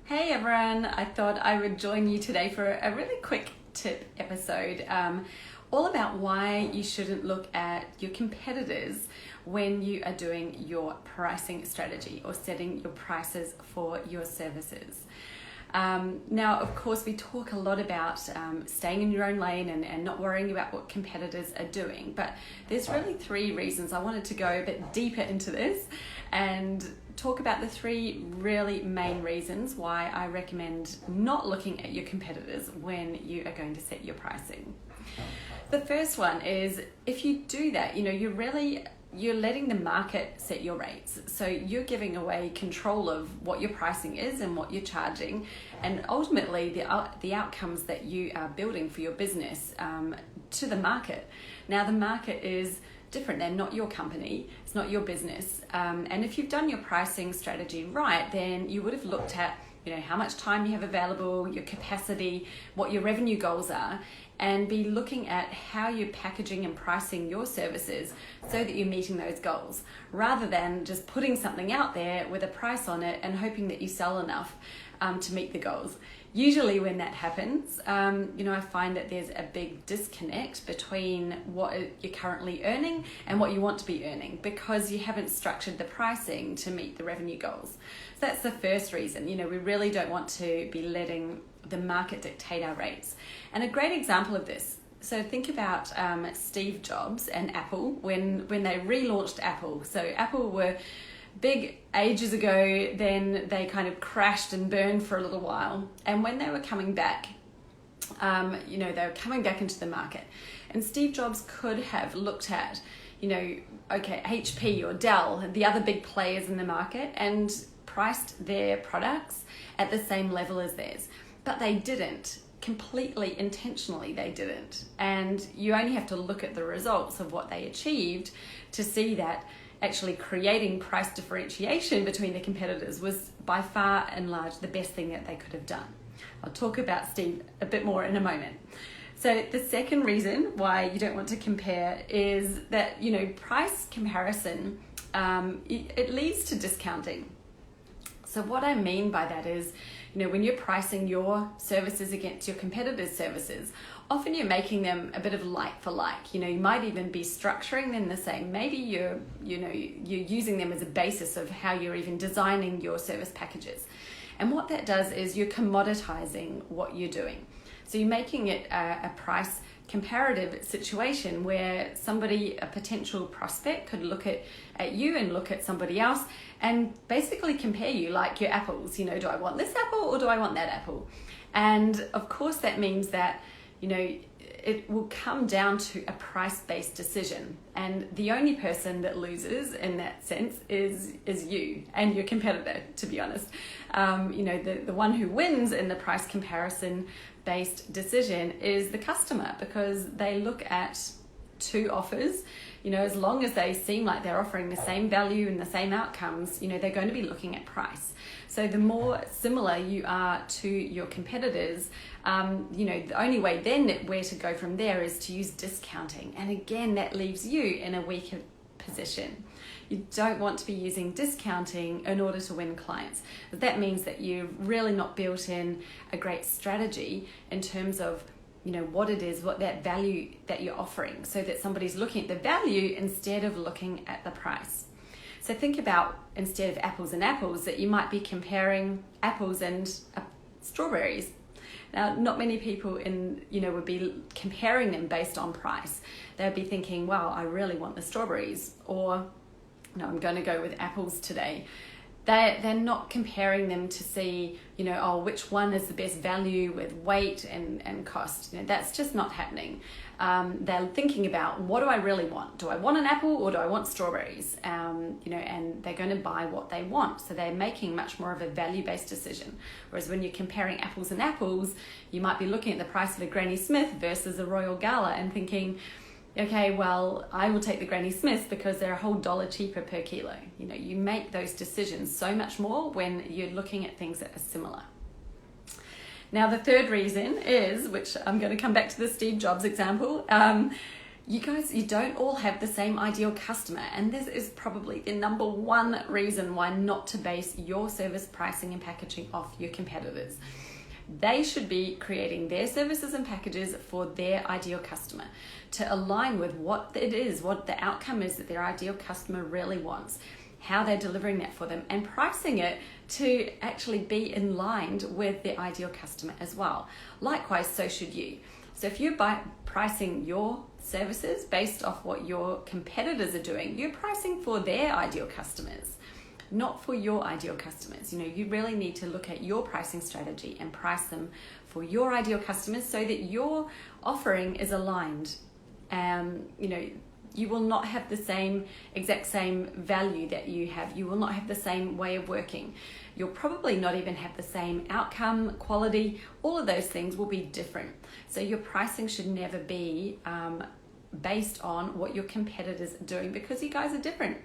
Hey everyone, I thought I would join you today for a really quick tip episode all about why you shouldn't look at your competitors when you are doing your pricing strategy or setting your prices for your services. Now, of course, we talk a lot about staying in your own lane and not worrying about what competitors are doing, but there's really three reasons I wanted to go a bit deeper into this and talk about the three really main reasons why I recommend not looking at your competitors when you are going to set your pricing. The first one is if you do that, you're letting the market set your rates. So you're giving away control of what your pricing is and what you're charging, and ultimately the outcomes that you are building for your business to the market. Now the market is different. They're not your company. It's not your business. And if you've done your pricing strategy right, then you would have looked at how much time you have available, your capacity, what your revenue goals are, and be looking at how you're packaging and pricing your services so that you're meeting those goals, rather than just putting something out there with a price on it and hoping that you sell enough to meet the goals. Usually when that happens, I find that there's a big disconnect between what you're currently earning and what you want to be earning, because you haven't structured the pricing to meet the revenue goals. So that's the first reason. We really don't want to be letting the market dictate our rates. And a great example of this, so think about Steve Jobs and Apple when they relaunched Apple. So Apple were big ages ago, then they kind of crashed and burned for a little while. And when they were coming back, they were coming back into the market. And Steve Jobs could have looked at, HP or Dell, the other big players in the market, and priced their products at the same level as theirs. But they didn't. Completely intentionally they didn't. And you only have to look at the results of what they achieved to see that actually creating price differentiation between the competitors was by far and large the best thing that they could have done. I'll talk about Steve a bit more in a moment. So the second reason why you don't want to compare is that, price comparison, it leads to discounting. So what I mean by that is, when you're pricing your services against your competitors' services, often you're making them a bit of like for like. You might even be structuring them the same. Maybe you're using them as a basis of how you're even designing your service packages. And what that does is you're commoditizing what you're doing. So you're making it a price comparative situation where a potential prospect could look at you and look at somebody else and basically compare you like your apples. Do I want this apple or do I want that apple? And of course that means that, it will come down to a price-based decision. And the only person that loses in that sense is you and your competitor, to be honest. The one who wins in the price comparison-based decision is the customer, because they look at two offers. As long as they seem like they're offering the same value and the same outcomes, they're going to be looking at price. So the more similar you are to your competitors, the only way then where to go from there is to use discounting. And again, that leaves you in a weaker position. You don't want to be using discounting in order to win clients. That means that you've really not built in a great strategy in terms of what it is, what that value that you're offering, so that somebody's looking at the value instead of looking at the price. So think about, instead of apples and apples, that you might be comparing apples and strawberries. Now, not many people would be comparing them based on price. They'd be thinking, wow, I really want the strawberries, or no, I'm going to go with apples today. They're not comparing them to see, which one is the best value with weight and cost. That's just not happening. They're thinking about, what do I really want? Do I want an apple or do I want strawberries? And they're going to buy what they want. So they're making much more of a value-based decision. Whereas when you're comparing apples and apples, you might be looking at the price of a Granny Smith versus a Royal Gala and thinking, okay, well, I will take the Granny Smiths because they're a whole $1 cheaper per kilo. You make those decisions so much more when you're looking at things that are similar. Now, the third reason is, which I'm going to come back to the Steve Jobs example, You guys, you don't all have the same ideal customer, and this is probably the number one reason why not to base your service pricing and packaging off your competitors. They should be creating their services and packages for their ideal customer to align with what it is, what the outcome is that their ideal customer really wants, how they're delivering that for them, and pricing it to actually be in line with the ideal customer as well. Likewise, so should you. So if you're pricing your services based off what your competitors are doing, you're pricing for their ideal customers, not for your ideal customers. You really need to look at your pricing strategy and price them for your ideal customers so that your offering is aligned. You will not have the exact same value that you have. You will not have the same way of working. You'll probably not even have the same outcome, quality. All of those things will be different. So your pricing should never be based on what your competitors are doing, because you guys are different.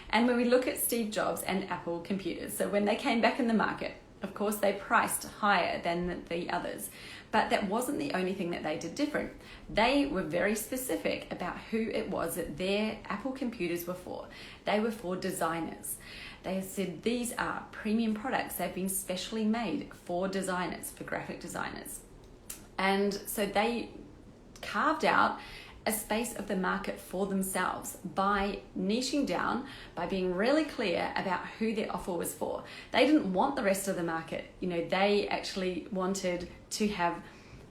And when we look at Steve Jobs and Apple computers, so when they came back in the market, of course, they priced higher than the others, but that wasn't the only thing that they did different. They were very specific about who it was that their Apple computers were for. They were for designers. They said these are premium products. They've been specially made for designers, for graphic designers. And so they carved out a space of the market for themselves by niching down, by being really clear about who their offer was for. They didn't want the rest of the market. They actually wanted to have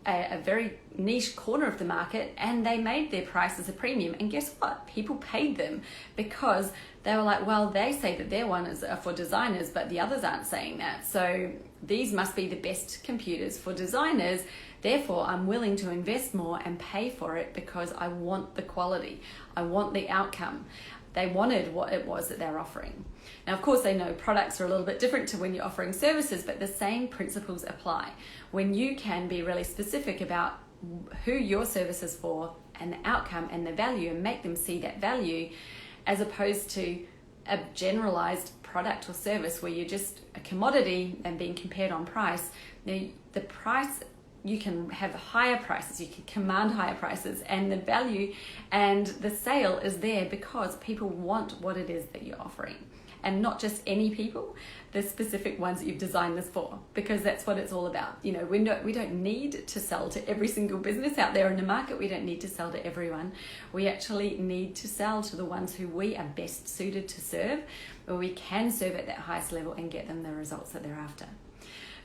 a very niche corner of the market, and they made their prices a premium. And guess what? People paid them because they were like, well, they say that their one is for designers, but the others aren't saying that. So these must be the best computers for designers. Therefore, I'm willing to invest more and pay for it because I want the quality. I want the outcome. They wanted what it was that they're offering. Now, of course, they know products are a little bit different to when you're offering services, but the same principles apply. When you can be really specific about who your service is for and the outcome and the value, and make them see that value, as opposed to a generalized product or service where you're just a commodity and being compared on price. Now, the price, you can have higher prices, you can command higher prices, and the value and the sale is there because people want what it is that you're offering. And not just any people, the specific ones that you've designed this for, because that's what it's all about. We don't need to sell to every single business out there in the market. We don't need to sell to everyone. We actually need to sell to the ones who we are best suited to serve, where we can serve at that highest level and get them the results that they're after.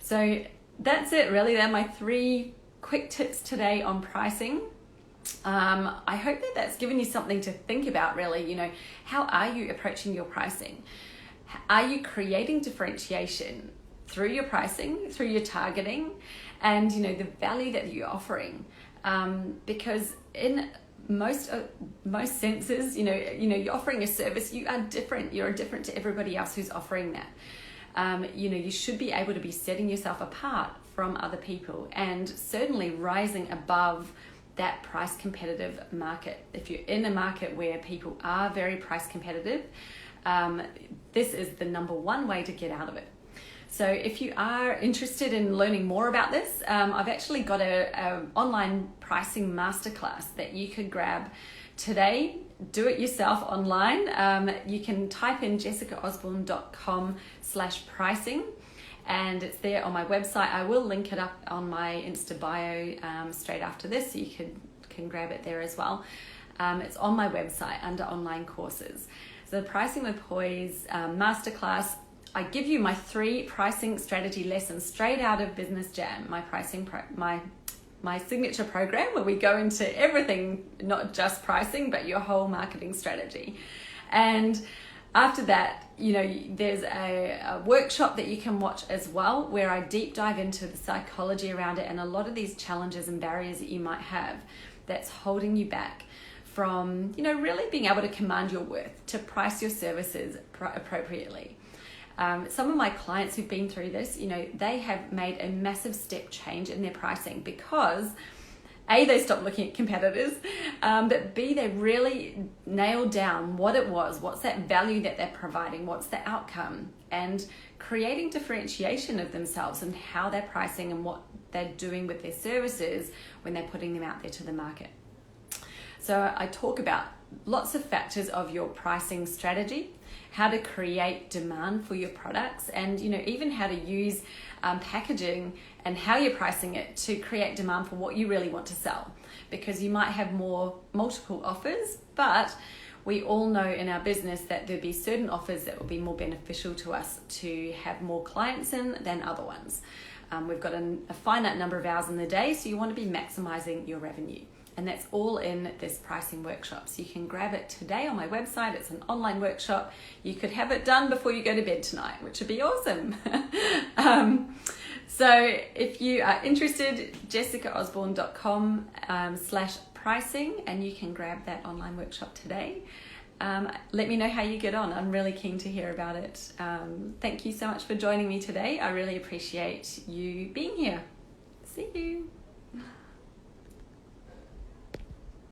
So that's it, really. They're my 3 quick tips today on pricing. I hope that that's given you something to think about, really. How are you approaching your pricing? Are you creating differentiation through your pricing, through your targeting, and the value that you're offering? Because in most senses, you're offering a service. You are different. You're different to everybody else who's offering that. You should be able to be setting yourself apart from other people, and certainly rising above that price competitive market. If you're in a market where people are very price competitive, this is the number one way to get out of it. So if you are interested in learning more about this, I've actually got a online pricing masterclass that you could grab today. Do it yourself online. You can type in jessicaosborne.com/pricing, and it's there on my website. I will link it up on my Insta bio straight after this, so you can grab it there as well. It's on my website under online courses. So the Pricing with Poise masterclass, I give you my 3 pricing strategy lessons straight out of Business Jam, my signature program, where we go into everything, not just pricing, but your whole marketing strategy. And after that, there's a workshop that you can watch as well, where I deep dive into the psychology around it and a lot of these challenges and barriers that you might have that's holding you back from, really being able to command your worth, to price your services appropriately. Some of my clients who've been through this, they have made a massive step change in their pricing because A, they stopped looking at competitors, but B, they really nailed down what it was, what's that value that they're providing, what's the outcome, and creating differentiation of themselves and how they're pricing and what they're doing with their services when they're putting them out there to the market. So I talk about lots of factors of your pricing strategy, how to create demand for your products, and even how to use packaging and how you're pricing it to create demand for what you really want to sell. Because you might have multiple offers, but we all know in our business that there'll be certain offers that will be more beneficial to us to have more clients in than other ones. We've got a finite number of hours in the day, so you want to be maximizing your revenue. And that's all in this pricing workshop. So you can grab it today on my website. It's an online workshop. You could have it done before you go to bed tonight, which would be awesome. So if you are interested, jessicaosborne.com/pricing, and you can grab that online workshop today. Let me know how you get on. I'm really keen to hear about it. Thank you so much for joining me today. I really appreciate you being here. See you.